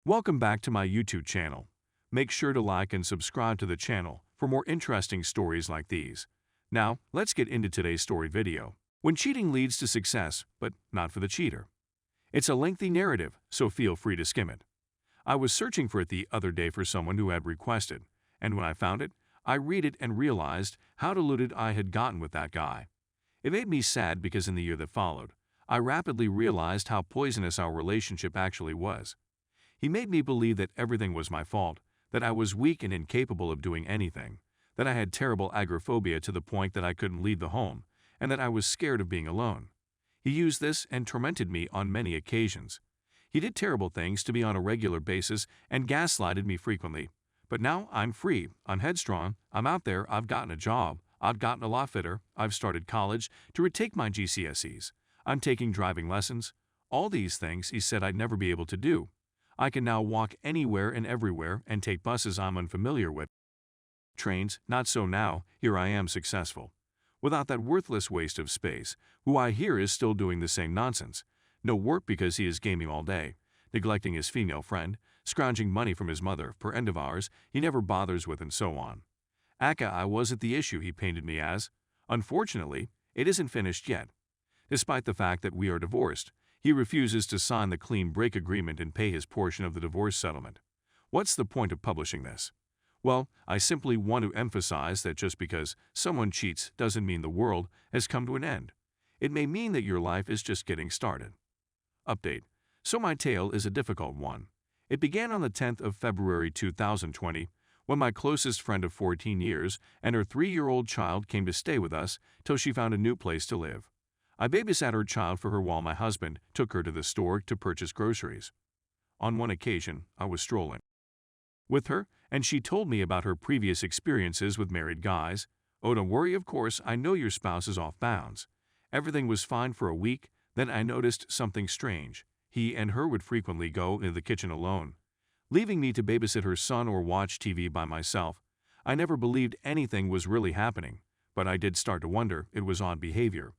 Welcome back to my YouTube channel. Make sure to like and subscribe to the channel for more interesting stories like these. Now, let's get into today's story video. When cheating leads to success, but not for the cheater. It's a lengthy narrative, so feel free to skim it. I was searching for it the other day for someone who had requested, and when I found it, I read it and realized how deluded I had gotten with that guy. It made me sad because in the year that followed, I rapidly realized how poisonous our relationship actually was. He made me believe that everything was my fault, that I was weak and incapable of doing anything, that I had terrible agoraphobia to the point that I couldn't leave the home, and that I was scared of being alone. He used this and tormented me on many occasions. He did terrible things to me on a regular basis and gaslighted me frequently. But now I'm free, I'm headstrong, I'm out there, I've gotten a job, I've gotten a lot fitter, I've started college to retake my GCSEs, I'm taking driving lessons. All these things he said I'd never be able to do. I can now walk anywhere and everywhere and take buses I'm unfamiliar with. Trains, not so now, here I am successful. Without that worthless waste of space, who I hear is still doing the same nonsense. No work because he is gaming all day, neglecting his female friend, scrounging money from his mother per end of hours he never bothers with, and so on. I wasn't the issue he painted me as. Unfortunately, it isn't finished yet. Despite the fact that we are divorced, he refuses to sign the clean break agreement and pay his portion of the divorce settlement. What's the point of publishing this? Well, I simply want to emphasize that just because someone cheats doesn't mean the world has come to an end. It may mean that your life is just getting started. Update. So my tale is a difficult one. It began on the 10th of February 2020 when my closest friend of 14 years and her 3-year-old child came to stay with us till she found a new place to live. I babysat her child for her while my husband took her to the store to purchase groceries. On one occasion, I was strolling with her, and she told me about her previous experiences with married guys. Oh, don't worry, of course, I know your spouse is off bounds. Everything was fine for a week, then I noticed something strange. He and her would frequently go into the kitchen alone, leaving me to babysit her son or watch TV by myself. I never believed anything was really happening, but I did start to wonder it was odd behavior,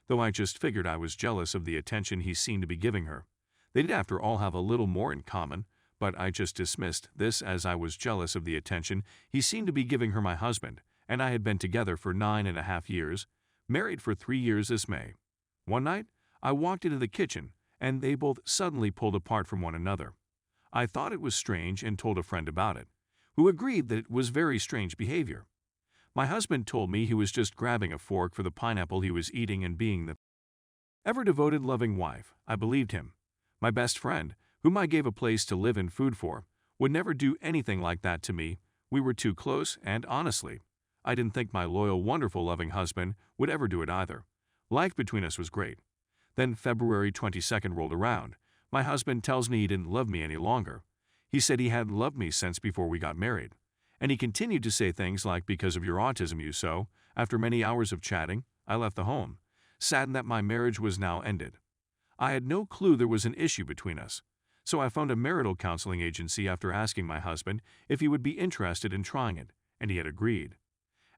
though I just figured I was jealous of the attention he seemed to be giving her. They did after all have a little more in common, but I just dismissed this as I was jealous of the attention he seemed to be giving her. My husband and I had been together for 9.5 years, married for 3 years this May. One night, I walked into the kitchen, and they both suddenly pulled apart from one another. I thought it was strange and told a friend about it, who agreed that it was very strange behavior. My husband told me he was just grabbing a fork for the pineapple he was eating and being the ever-devoted loving wife. I believed him. My best friend, whom I gave a place to live and food for, would never do anything like that to me. We were too close, and honestly, I didn't think my loyal, wonderful, loving husband would ever do it either. Life between us was great. Then February 22nd rolled around. My husband tells me he didn't love me any longer. He said he hadn't loved me since before we got married. And he continued to say things like, because of your autism, you so. After many hours of chatting, I left the home, saddened that my marriage was now ended. I had no clue there was an issue between us. So I found a marital counseling agency after asking my husband if he would be interested in trying it, and he had agreed.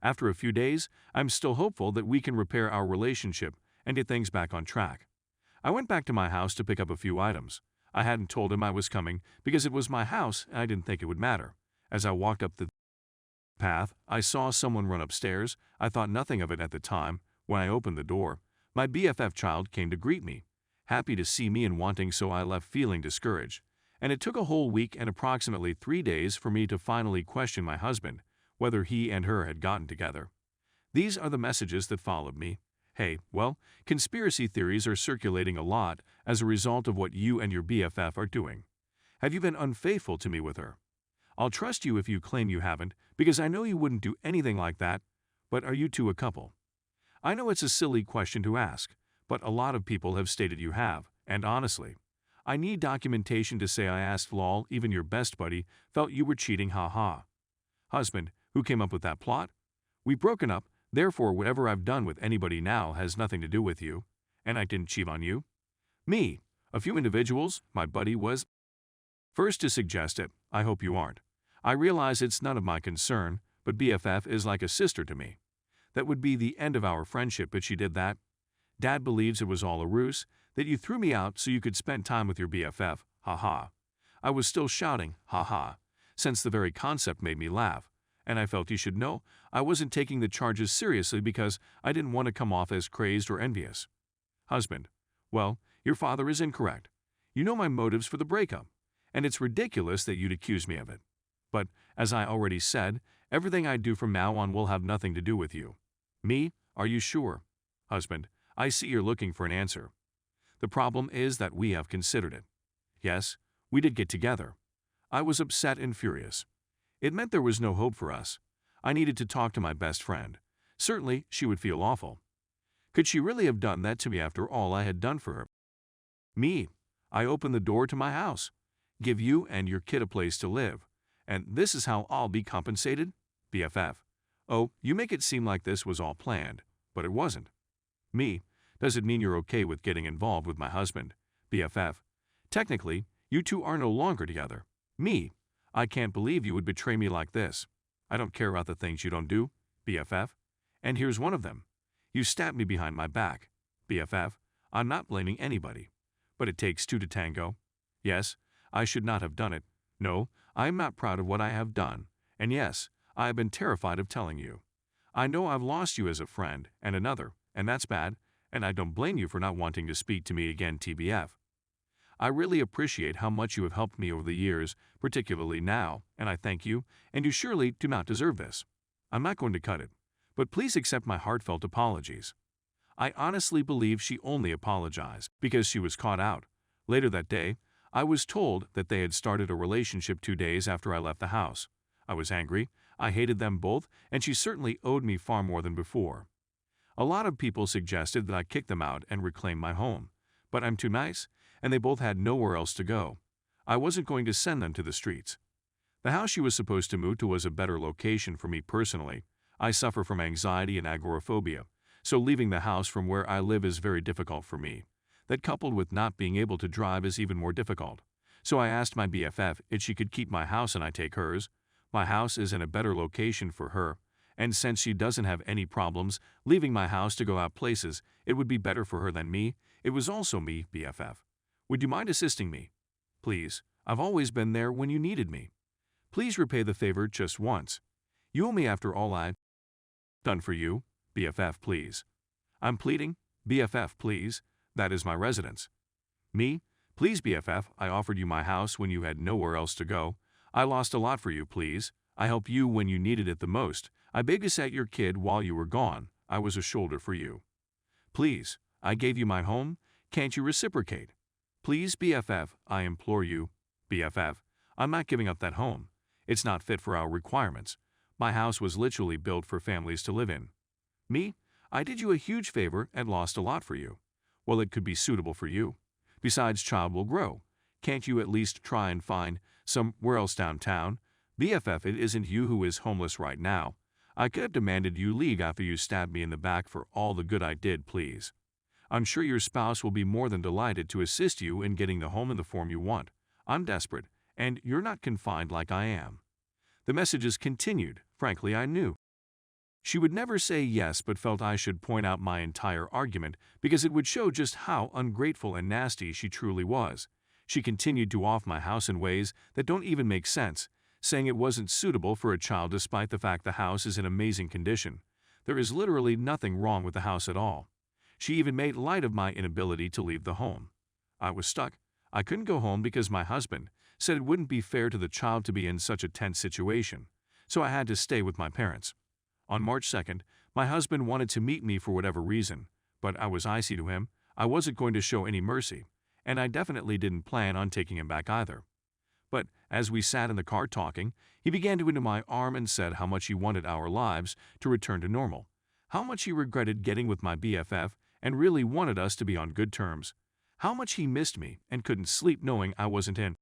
After a few days, I'm still hopeful that we can repair our relationship and get things back on track. I went back to my house to pick up a few items. I hadn't told him I was coming because it was my house and I didn't think it would matter. As I walked up the path, I saw someone run upstairs. I thought nothing of it at the time. When I opened the door, my BFF child came to greet me, happy to see me and wanting, so I left feeling discouraged. And it took a whole week and approximately 3 days for me to finally question my husband, whether he and her had gotten together. These are the messages that followed me. Hey, well, conspiracy theories are circulating a lot as a result of what you and your BFF are doing. Have you been unfaithful to me with her? I'll trust you if you claim you haven't, because I know you wouldn't do anything like that. But are you two a couple? I know it's a silly question to ask, but a lot of people have stated you have, and honestly, I need documentation to say I asked. Lol, even your best buddy felt you were cheating, haha. Husband, who came up with that plot? We've broken up, therefore whatever I've done with anybody now has nothing to do with you, and I didn't cheat on you. Me, a few individuals, my buddy was first to suggest it. I hope you aren't. I realize it's none of my concern, but BFF is like a sister to me. That would be the end of our friendship, but she did that. Dad believes it was all a ruse, that you threw me out so you could spend time with your BFF, haha. I was still shouting, "Ha ha," since the very concept made me laugh, and I felt you should know I wasn't taking the charges seriously because I didn't want to come off as crazed or envious. Husband: well, your father is incorrect. You know my motives for the breakup, and it's ridiculous that you'd accuse me of it. But, as I already said, everything I do from now on will have nothing to do with you. Me: are you sure? Husband: I see you're looking for an answer. The problem is that we have considered it. Yes, we did get together. I was upset and furious. It meant there was no hope for us. I needed to talk to my best friend. Certainly, she would feel awful. Could she really have done that to me after all I had done for her? Me: I opened the door to my house, give you and your kid a place to live, and this is how I'll be compensated? BFF: oh, you make it seem like this was all planned, but it wasn't. Me: does it mean you're okay with getting involved with my husband? BFF: technically, you two are no longer together. Me: I can't believe you would betray me like this. I don't care about the things you don't do. BFF: and here's one of them. You stabbed me behind my back. BFF: I'm not blaming anybody. But it takes two to tango. Yes, I should not have done it. No, I am not proud of what I have done. And yes, I have been terrified of telling you. I know I've lost you as a friend and another, and that's bad, and I don't blame you for not wanting to speak to me again, TBF. I really appreciate how much you have helped me over the years, particularly now, and I thank you, and you surely do not deserve this. I'm not going to cut it, but please accept my heartfelt apologies. I honestly believe she only apologized because she was caught out. Later that day, I was told that they had started a relationship 2 days after I left the house. I was angry, I hated them both, and she certainly owed me far more than before. A lot of people suggested that I kick them out and reclaim my home, but I'm too nice, and they both had nowhere else to go. I wasn't going to send them to the streets. The house she was supposed to move to was a better location for me personally. I suffer from anxiety and agoraphobia, so leaving the house from where I live is very difficult for me. That coupled with not being able to drive is even more difficult. So I asked my BFF if she could keep my house and I take hers. My house is in a better location for her, and since she doesn't have any problems leaving my house to go out places, it would be better for her than me. It was also me, BFF. Would you mind assisting me? Please, I've always been there when you needed me. Please repay the favor just once. You owe me after all I've done for you. BFF, please. I'm pleading. BFF, please. That is my residence. Me: please, BFF, I offered you my house when you had nowhere else to go. I lost a lot for you, please. I helped you when you needed it the most. I babysat your kid while you were gone. I was a shoulder for you. Please, I gave you my home. Can't you reciprocate? Please, BFF, I implore you. BFF, I'm not giving up that home. It's not fit for our requirements. My house was literally built for families to live in. Me: I did you a huge favor and lost a lot for you. Well, it could be suitable for you. Besides, child will grow. Can't you at least try and find somewhere else downtown? BFF, it isn't you who is homeless right now. I could have demanded you leave after you stabbed me in the back for all the good I did, please. I'm sure your spouse will be more than delighted to assist you in getting the home in the form you want. I'm desperate, and you're not confined like I am. The messages continued. Frankly, I knew she would never say yes, but felt I should point out my entire argument because it would show just how ungrateful and nasty she truly was. She continued to off my house in ways that don't even make sense, saying it wasn't suitable for a child despite the fact the house is in amazing condition. There is literally nothing wrong with the house at all. She even made light of my inability to leave the home. I was stuck. I couldn't go home because my husband said it wouldn't be fair to the child to be in such a tense situation, so I had to stay with my parents. On March 2nd, my husband wanted to meet me for whatever reason, but I was icy to him. I wasn't going to show any mercy, and I definitely didn't plan on taking him back either. But as we sat in the car talking, he began to into my arm and said how much he wanted our lives to return to normal, how much he regretted getting with my BFF and really wanted us to be on good terms, how much he missed me and couldn't sleep knowing I wasn't in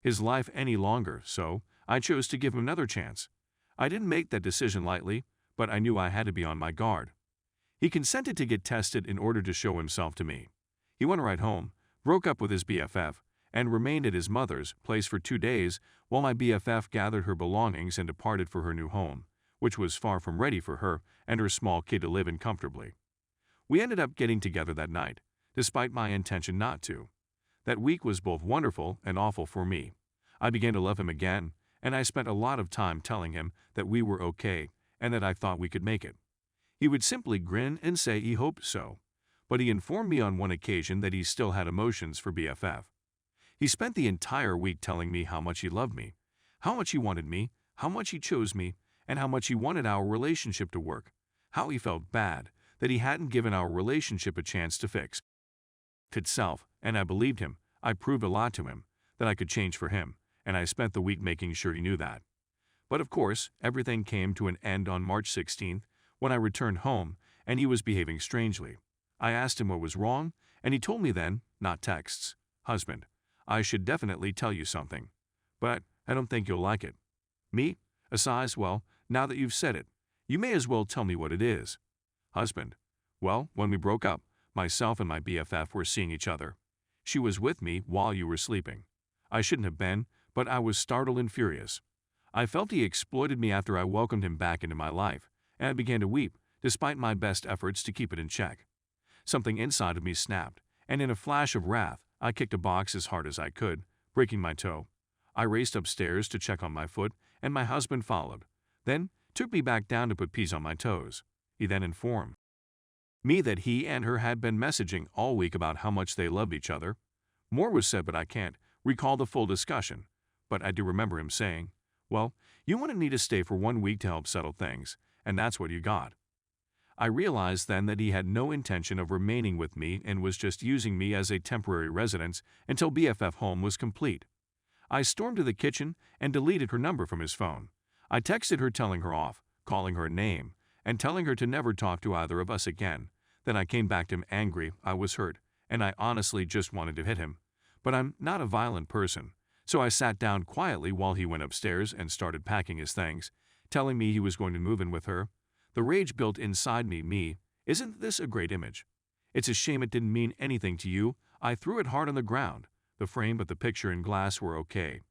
his life any longer, so I chose to give him another chance. I didn't make that decision lightly, but I knew I had to be on my guard. He consented to get tested in order to show himself to me. He went right home, broke up with his BFF, and remained at his mother's place for 2 days while my BFF gathered her belongings and departed for her new home, which was far from ready for her and her small kid to live in comfortably. We ended up getting together that night, despite my intention not to. That week was both wonderful and awful for me. I began to love him again, and I spent a lot of time telling him that we were okay and that I thought we could make it. He would simply grin and say he hoped so, but he informed me on one occasion that he still had emotions for BFF. He spent the entire week telling me how much he loved me, how much he wanted me, how much he chose me, and how much he wanted our relationship to work, how he felt bad that he hadn't given our relationship a chance to fix itself, and I believed him. I proved a lot to him, that I could change for him, and I spent the week making sure he knew that. But of course, everything came to an end on March 16th when I returned home and he was behaving strangely. I asked him what was wrong, and he told me then, not texts, "Husband, I should definitely tell you something, but I don't think you'll like it." Me? A sighs, "Well, now that you've said it, you may as well tell me what it is." Husband, "Well, when we broke up, myself and my BFF were seeing each other. She was with me while you were sleeping. I shouldn't have been, but I was startled and furious. I felt he exploited me after I welcomed him back into my life, and I began to weep, despite my best efforts to keep it in check. Something inside of me snapped, and in a flash of wrath, I kicked a box as hard as I could, breaking my toe. I raced upstairs to check on my foot, and my husband followed, then took me back down to put peas on my toes. He then informed me that he and her had been messaging all week about how much they loved each other. More was said, but I can't recall the full discussion, but I do remember him saying, "Well, you wanted me to stay for 1 week to help settle things, and that's what you got." I realized then that he had no intention of remaining with me and was just using me as a temporary residence until BFF home was complete. I stormed to the kitchen and deleted her number from his phone. I texted her telling her off, calling her a name, and telling her to never talk to either of us again. Then I came back to him angry. I was hurt, and I honestly just wanted to hit him. But I'm not a violent person, so I sat down quietly while he went upstairs and started packing his things, telling me he was going to move in with her. The rage built inside me, "Isn't this a great image? It's a shame it didn't mean anything to you." I threw it hard on the ground. The frame but the picture and glass were okay.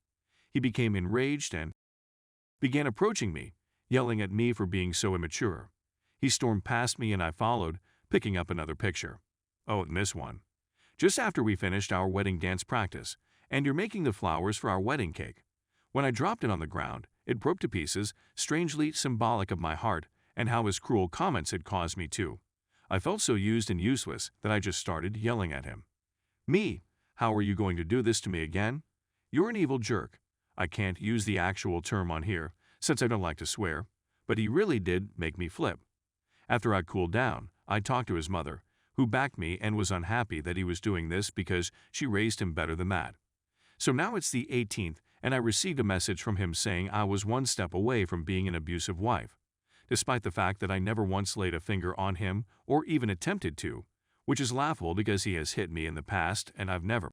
He became enraged and began approaching me, yelling at me for being so immature. He stormed past me and I followed, picking up another picture. Oh, and this one. "Just after we finished our wedding dance practice, and you're making the flowers for our wedding cake. When I dropped it on the ground, it broke to pieces, strangely symbolic of my heart and how his cruel comments had caused me to. I felt so used and useless that I just started yelling at him. Me, how are you going to do this to me again? You're an evil jerk. I can't use the actual term on here, since I don't like to swear, but he really did make me flip. After I cooled down, I talked to his mother, who backed me and was unhappy that he was doing this because she raised him better than that. So now it's the 18th, and I received a message from him saying I was one step away from being an abusive wife, despite the fact that I never once laid a finger on him or even attempted to, which is laughable because he has hit me in the past and I've never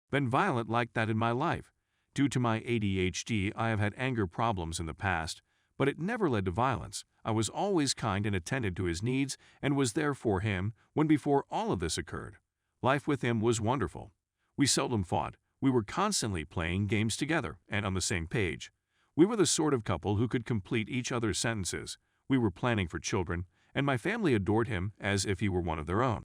been violent like that in my life. Due to my ADHD, I have had anger problems in the past, but it never led to violence. I was always kind and attended to his needs and was there for him when before all of this occurred. Life with him was wonderful. We seldom fought. We were constantly playing games together and on the same page. We were the sort of couple who could complete each other's sentences. We were planning for children, and my family adored him as if he were one of their own.